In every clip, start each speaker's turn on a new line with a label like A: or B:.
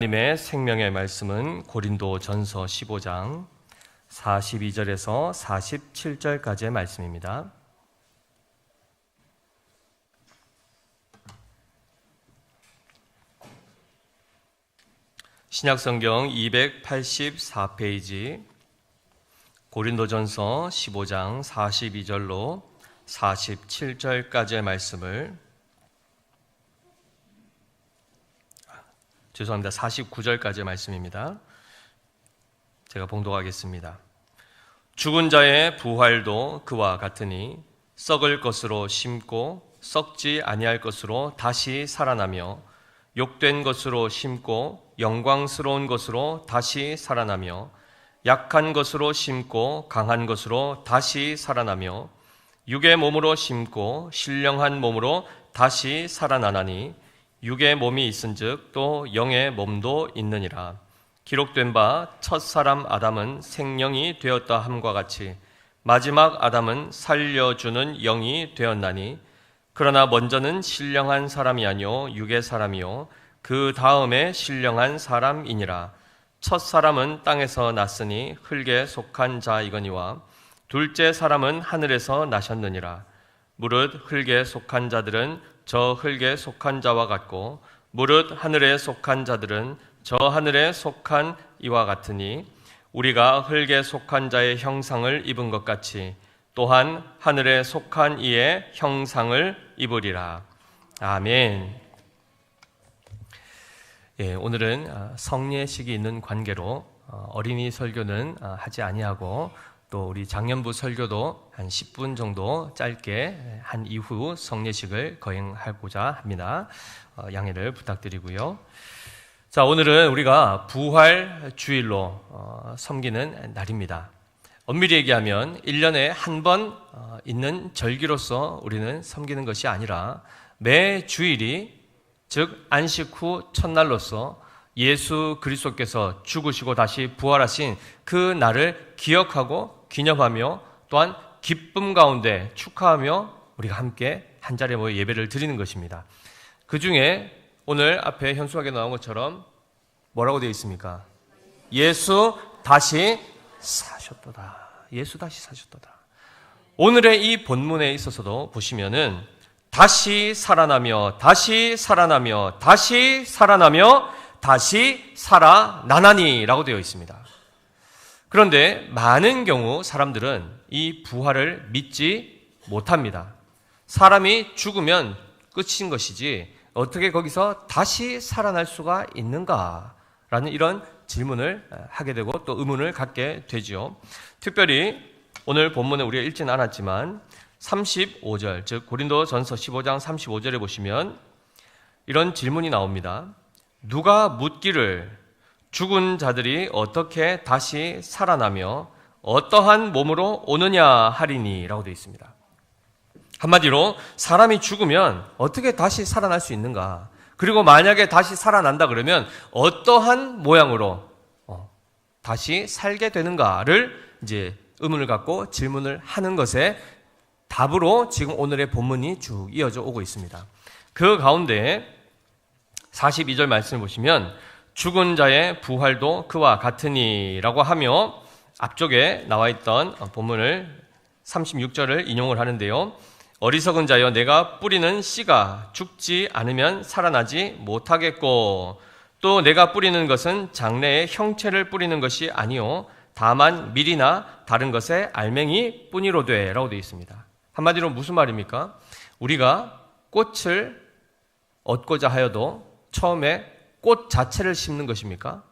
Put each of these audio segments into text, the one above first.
A: 하나님의 생명의 말씀은 고린도전서 15장 42절에서 47절까지의 말씀입니다. 신약성경 284페이지 고린도전서 15장 42절로 47절까지의 말씀을 49절까지의 말씀입니다. 제가 봉독하겠습니다. 죽은 자의 부활도 그와 같으니 썩을 것으로 심고 썩지 아니할 것으로 다시 살아나며 욕된 것으로 심고 영광스러운 것으로 다시 살아나며 약한 것으로 심고 강한 것으로 다시 살아나며 육의 몸으로 심고 신령한 몸으로 다시 살아나나니 육의 몸이 있은즉 또 영의 몸도 있느니라. 기록된 바 첫사람 아담은 생령이 되었다 함과 같이 마지막 아담은 살려주는 영이 되었나니 그러나 먼저는 신령한 사람이 아니요 육의 사람이요 그 다음에 신령한 사람이니라. 첫사람은 땅에서 났으니 흙에 속한 자이거니와 둘째 사람은 하늘에서 나셨느니라. 무릇 흙에 속한 자들은 저 흙에 속한 자와 같고 무릇 하늘에 속한 자들은 저 하늘에 속한 이와 같으니 우리가 흙에 속한 자의 형상을 입은 것 같이 또한 하늘에 속한 이의 형상을 입으리라. 아멘. 오늘은 성례식이 있는 관계로 어린이 설교는 하지 아니하고 또 우리 장년부 설교도 한 10분 정도 짧게 한 이후 성례식을 거행하고자 합니다. 양해를 부탁드리고요. 자, 오늘은 우리가 부활 주일로 섬기는 날입니다. 엄밀히 얘기하면 1년에 한 번 있는 절기로서 우리는 섬기는 것이 아니라 매 주일이 즉 안식 후 첫날로서 예수 그리스도께서 죽으시고 다시 부활하신 그 날을 기억하고 기념하며 또한 기쁨 가운데 축하하며 우리가 함께 한자리에 모여 예배를 드리는 것입니다. 그 중에 오늘 앞에 현수막에 나온 것처럼 뭐라고 되어 있습니까? 예수 다시 사셨도다. 예수 다시 사셨도다. 오늘의 이 본문에 있어서도 보시면은 다시 살아나며 다시 살아나며 다시 살아나며 다시 살아나나니 라고 되어 있습니다. 그런데 많은 경우 사람들은 이 부활을 믿지 못합니다. 사람이 죽으면 끝인 것이지 어떻게 거기서 다시 살아날 수가 있는가라는 이런 질문을 하게 되고 또 의문을 갖게 되죠. 특별히 오늘 본문에 우리가 읽지는 않았지만 35절, 즉 고린도전서 15장 35절에 보시면 이런 질문이 나옵니다. 누가 묻기를 죽은 자들이 어떻게 다시 살아나며 어떠한 몸으로 오느냐 하리니 라고 되어 있습니다. 한마디로 사람이 죽으면 어떻게 다시 살아날 수 있는가? 그리고 만약에 다시 살아난다 그러면 어떠한 모양으로 다시 살게 되는가를 이제 의문을 갖고 질문을 하는 것에 답으로 지금 오늘의 본문이 쭉 이어져 오고 있습니다. 그 가운데 42절 말씀을 보시면 죽은 자의 부활도 그와 같으니 라고 하며 앞쪽에 나와 있던 본문을 36절을 인용을 하는데요. 어리석은 자여 내가 뿌리는 씨가 죽지 않으면 살아나지 못하겠고 또 내가 뿌리는 것은 장래의 형체를 뿌리는 것이 아니요 다만 밀이나 다른 것의 알맹이 뿐이로되 라고 되어 있습니다. 한마디로 무슨 말입니까? 우리가 꽃을 얻고자 하여도 처음에 꽃 자체를 심는 것입니까?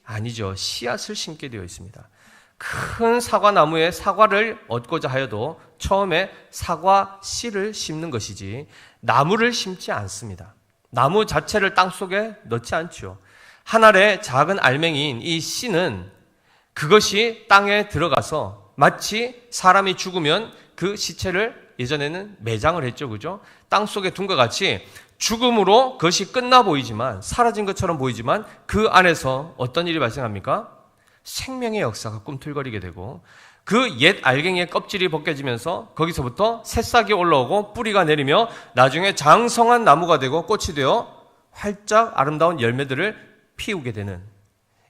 A: 아니죠. 씨앗을 심게 되어 있습니다. 큰 사과나무에 사과를 얻고자 하여도 처음에 사과 씨를 심는 것이지 나무를 심지 않습니다. 나무 자체를 땅속에 넣지 않죠. 한 알의 작은 알맹이인 이 씨는 그것이 땅에 들어가서 마치 사람이 죽으면 그 시체를 예전에는 매장을 했죠. 그죠? 땅속에 둔 것 같이 죽음으로 그것이 끝나 보이지만 사라진 것처럼 보이지만 그 안에서 어떤 일이 발생합니까? 생명의 역사가 꿈틀거리게 되고 그 옛 알갱이의 껍질이 벗겨지면서 거기서부터 새싹이 올라오고 뿌리가 내리며 나중에 장성한 나무가 되고 꽃이 되어 활짝 아름다운 열매들을 피우게 되는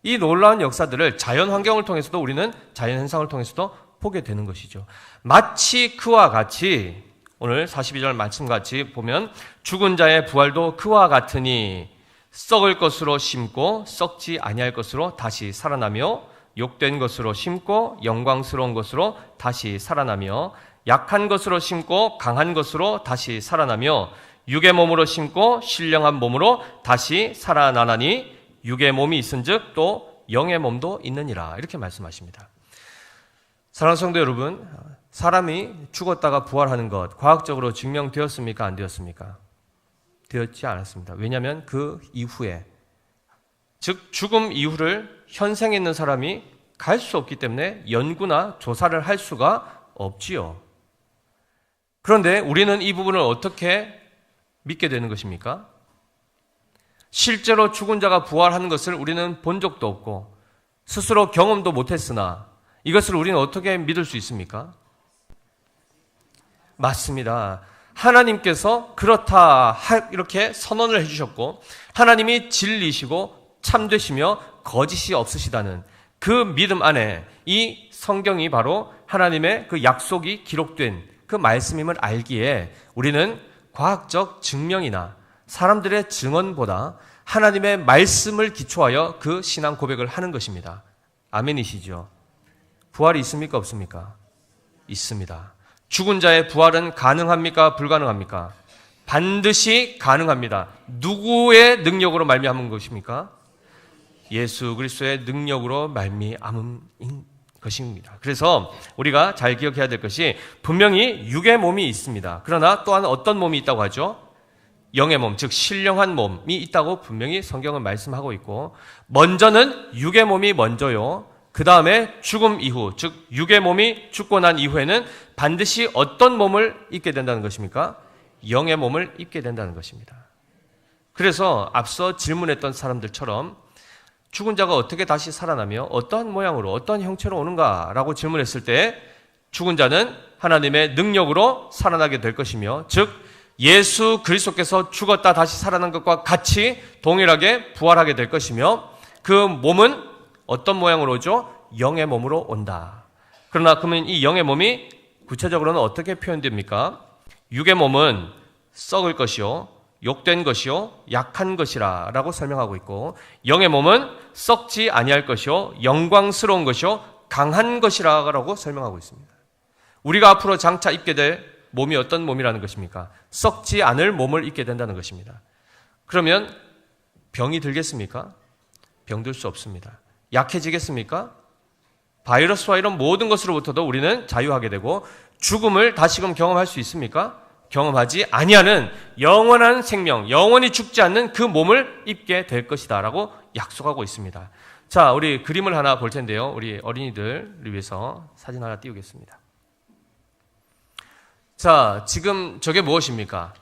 A: 이 놀라운 역사들을 자연 환경을 통해서도 우리는 자연 현상을 통해서도 보게 되는 것이죠. 마치 그와 같이 오늘 42절 말씀같이 보면 죽은 자의 부활도 그와 같으니 썩을 것으로 심고 썩지 아니할 것으로 다시 살아나며 욕된 것으로 심고 영광스러운 것으로 다시 살아나며 약한 것으로 심고 강한 것으로 다시 살아나며 육의 몸으로 심고 신령한 몸으로 다시 살아나나니 육의 몸이 있은즉 또 영의 몸도 있느니라. 이렇게 말씀하십니다. 사랑하는 성도 여러분, 사람이 죽었다가 부활하는 것 과학적으로 증명되었습니까? 안 되었습니까? 되었지 않았습니다. 왜냐하면 그 이후에, 즉 죽음 이후를 현생에 있는 사람이 갈 수 없기 때문에 연구나 조사를 할 수가 없지요. 그런데 우리는 이 부분을 어떻게 믿게 되는 것입니까? 실제로 죽은 자가 부활하는 것을 우리는 본 적도 없고 스스로 경험도 못했으나 이것을 우리는 어떻게 믿을 수 있습니까? 맞습니다. 하나님께서 그렇다 이렇게 선언을 해주셨고 하나님이 진리시고 참되시며 거짓이 없으시다는 그 믿음 안에 이 성경이 바로 하나님의 그 약속이 기록된 그 말씀임을 알기에 우리는 과학적 증명이나 사람들의 증언보다 하나님의 말씀을 기초하여 그 신앙 고백을 하는 것입니다. 아멘이시죠? 부활이 있습니까? 없습니까? 있습니다. 죽은 자의 부활은 가능합니까? 불가능합니까? 반드시 가능합니다. 누구의 능력으로 말미암은 것입니까? 예수 그리스도의 능력으로 말미암은 것입니다. 그래서 우리가 잘 기억해야 될 것이 분명히 육의 몸이 있습니다. 그러나 또한 어떤 몸이 있다고 하죠? 영의 몸, 즉 신령한 몸이 있다고 분명히 성경은 말씀하고 있고 먼저는 육의 몸이 먼저요. 그 다음에 죽음 이후, 즉 육의 몸이 죽고 난 이후에는 반드시 어떤 몸을 입게 된다는 것입니까? 영의 몸을 입게 된다는 것입니다. 그래서 앞서 질문했던 사람들처럼 죽은 자가 어떻게 다시 살아나며 어떠한 모양으로 어떠한 형체로 오는가라고 질문했을 때 죽은 자는 하나님의 능력으로 살아나게 될 것이며 즉 예수 그리스도께서 죽었다 다시 살아난 것과 같이 동일하게 부활하게 될 것이며 그 몸은 어떤 모양으로 오죠? 영의 몸으로 온다. 그러나 그러면 이 영의 몸이 구체적으로는 어떻게 표현됩니까? 육의 몸은 썩을 것이요 욕된 것이요 약한 것이라 라고 설명하고 있고 영의 몸은 썩지 아니할 것이요 영광스러운 것이요 강한 것이라 라고 설명하고 있습니다. 우리가 앞으로 장차 입게 될 몸이 어떤 몸이라는 것입니까? 썩지 않을 몸을 입게 된다는 것입니다. 그러면 병이 들겠습니까? 병들 수 없습니다. 약해지겠습니까? 바이러스와 이런 모든 것으로부터도 우리는 자유하게 되고 죽음을 다시금 경험할 수 있습니까? 경험하지 아니하는 영원한 생명, 영원히 죽지 않는 그 몸을 입게 될 것이다 라고 약속하고 있습니다. 자, 우리 그림을 하나 볼 텐데요. 우리 어린이들을 위해서 사진 하나 띄우겠습니다. 자, 지금 저게 무엇입니까?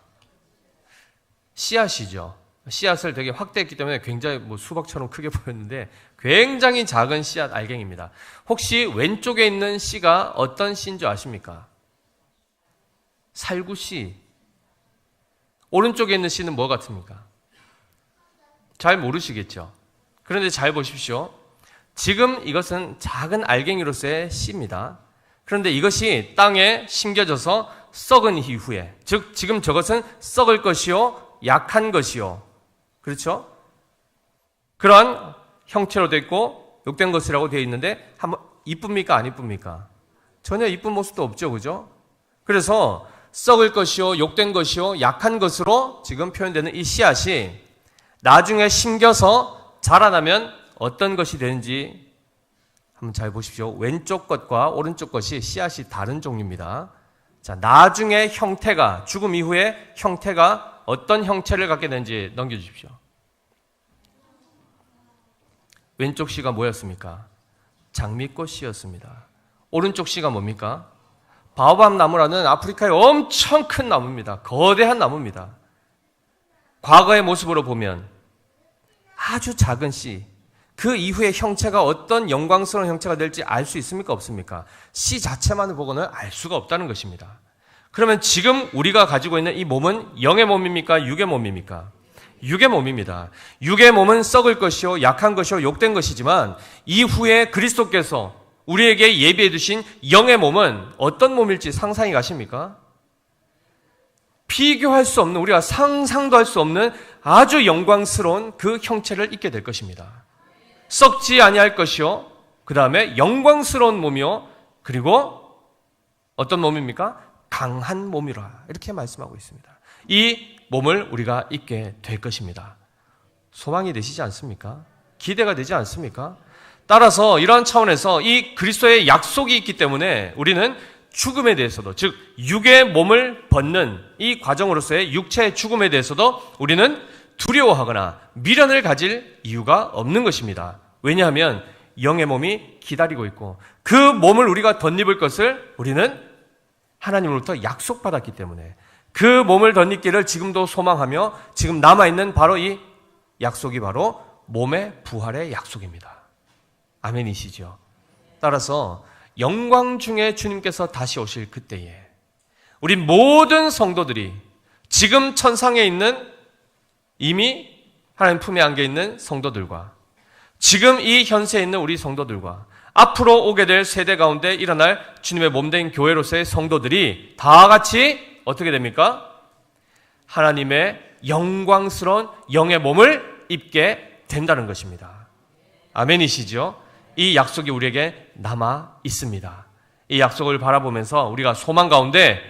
A: 씨앗이죠. 씨앗을 되게 확대했기 때문에 굉장히 수박처럼 크게 보였는데 굉장히 작은 씨앗 알갱입니다. 혹시 왼쪽에 있는 씨가 어떤 씨인 줄 아십니까? 살구씨. 오른쪽에 있는 씨는 뭐 같습니까? 잘 모르시겠죠? 그런데 잘 보십시오. 지금 이것은 작은 알갱이로서의 씨입니다. 그런데 이것이 땅에 심겨져서 썩은 이후에, 즉 지금 저것은 썩을 것이요 약한 것이요, 그렇죠? 그러한 형체로 되어 있고 욕된 것이라고 되어 있는데 한번 이쁩니까? 안 이쁩니까? 전혀 이쁜 모습도 없죠, 그죠? 그래서 썩을 것이요 욕된 것이요 약한 것으로 지금 표현되는 이 씨앗이 나중에 심겨서 자라나면 어떤 것이 되는지 한번 잘 보십시오. 왼쪽 것과 오른쪽 것이 씨앗이 다른 종류입니다. 자, 나중에 형태가, 죽음 이후에 형태가 어떤 형체를 갖게 되는지 넘겨주십시오. 왼쪽 씨가 뭐였습니까? 장미꽃 씨였습니다. 오른쪽 씨가 뭡니까? 바오밥 나무라는 아프리카의 엄청 큰 나무입니다. 거대한 나무입니다. 과거의 모습으로 보면 아주 작은 씨, 그 이후의 형체가 어떤 영광스러운 형체가 될지 알 수 있습니까? 없습니까? 씨 자체만을 보고는 알 수가 없다는 것입니다. 그러면 지금 우리가 가지고 있는 이 몸은 영의 몸입니까? 육의 몸입니까? 육의 몸입니다. 육의 몸은 썩을 것이요 약한 것이요 욕된 것이지만 이후에 그리스도께서 우리에게 예비해 두신 영의 몸은 어떤 몸일지 상상이 가십니까? 비교할 수 없는, 우리가 상상도 할 수 없는 아주 영광스러운 그 형체를 입게 될 것입니다. 썩지 아니할 것이요, 그 다음에 영광스러운 몸이요, 그리고 어떤 몸입니까? 강한 몸이라, 이렇게 말씀하고 있습니다. 이 몸을 우리가 입게 될 것입니다. 소망이 되시지 않습니까? 기대가 되지 않습니까? 따라서 이러한 차원에서 이 그리스도의 약속이 있기 때문에 우리는 죽음에 대해서도, 즉 육의 몸을 벗는 이 과정으로서의 육체의 죽음에 대해서도 우리는 두려워하거나 미련을 가질 이유가 없는 것입니다. 왜냐하면 영의 몸이 기다리고 있고 그 몸을 우리가 덧입을 것을 우리는 하나님으로부터 약속받았기 때문에 그 몸을 덧입기를 지금도 소망하며 지금 남아있는 바로 이 약속이 바로 몸의 부활의 약속입니다. 아멘이시죠? 따라서 영광 중에 주님께서 다시 오실 그때에 우리 모든 성도들이 지금 천상에 있는 이미 하나님 품에 안겨 있는 성도들과 지금 이 현세에 있는 우리 성도들과 앞으로 오게 될 세대 가운데 일어날 주님의 몸된 교회로서의 성도들이 다 같이 어떻게 됩니까? 하나님의 영광스러운 영의 몸을 입게 된다는 것입니다. 아멘이시죠? 이 약속이 우리에게 남아 있습니다. 이 약속을 바라보면서 우리가 소망 가운데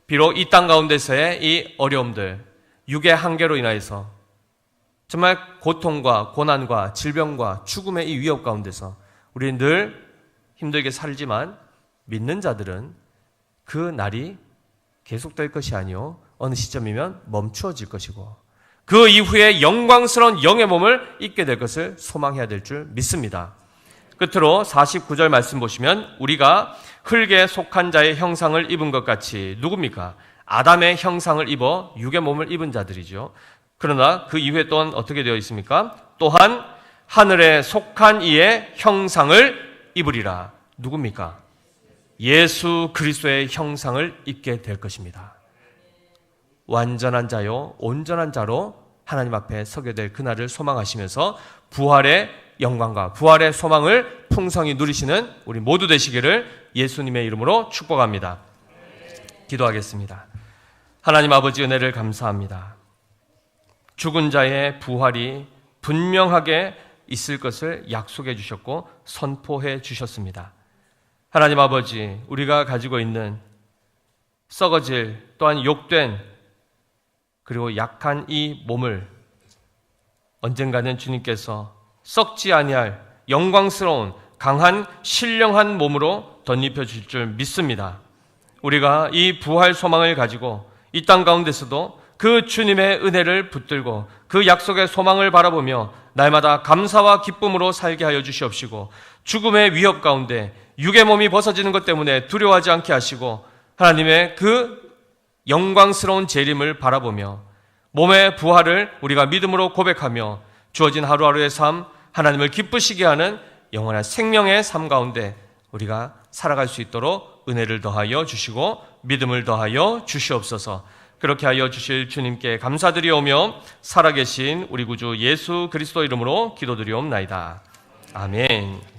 A: 비록 이 땅 가운데서의 이 어려움들, 육의 한계로 인하여서 정말 고통과 고난과 질병과 죽음의 이 위협 가운데서 우리는 늘 힘들게 살지만 믿는 자들은 그 날이 계속될 것이 아니요 어느 시점이면 멈추어질 것이고 그 이후에 영광스러운 영의 몸을 입게 될 것을 소망해야 될 줄 믿습니다. 끝으로 49절 말씀 보시면 우리가 흙에 속한 자의 형상을 입은 것 같이 누굽니까? 아담의 형상을 입어 육의 몸을 입은 자들이죠. 그러나 그 이후에 또한 어떻게 되어 있습니까? 또한 하늘에 속한 이의 형상을 입으리라. 누굽니까? 예수 그리스도의 형상을 입게 될 것입니다. 완전한 자요 온전한 자로 하나님 앞에 서게 될 그날을 소망하시면서 부활의 영광과 부활의 소망을 풍성히 누리시는 우리 모두 되시기를 예수님의 이름으로 축복합니다. 기도하겠습니다. 하나님 아버지 은혜를 감사합니다. 죽은 자의 부활이 분명하게 있을 것을 약속해 주셨고 선포해 주셨습니다. 하나님 아버지, 우리가 가지고 있는 썩어질 또한 욕된 그리고 약한 이 몸을 언젠가는 주님께서 썩지 아니할 영광스러운 강한 신령한 몸으로 덧입혀 주실 줄 믿습니다. 우리가 이 부활 소망을 가지고 이 땅 가운데서도 그 주님의 은혜를 붙들고 그 약속의 소망을 바라보며 날마다 감사와 기쁨으로 살게 하여 주시옵시고 죽음의 위협 가운데 육의 몸이 벗어지는 것 때문에 두려워하지 않게 하시고 하나님의 그 영광스러운 재림을 바라보며 몸의 부활을 우리가 믿음으로 고백하며 주어진 하루하루의 삶 하나님을 기쁘시게 하는 영원한 생명의 삶 가운데 우리가 살아갈 수 있도록 은혜를 더하여 주시고 믿음을 더하여 주시옵소서. 그렇게 하여 주실 주님께 감사드리오며 살아계신 우리 구주 예수 그리스도 이름으로 기도드리옵나이다. 아멘.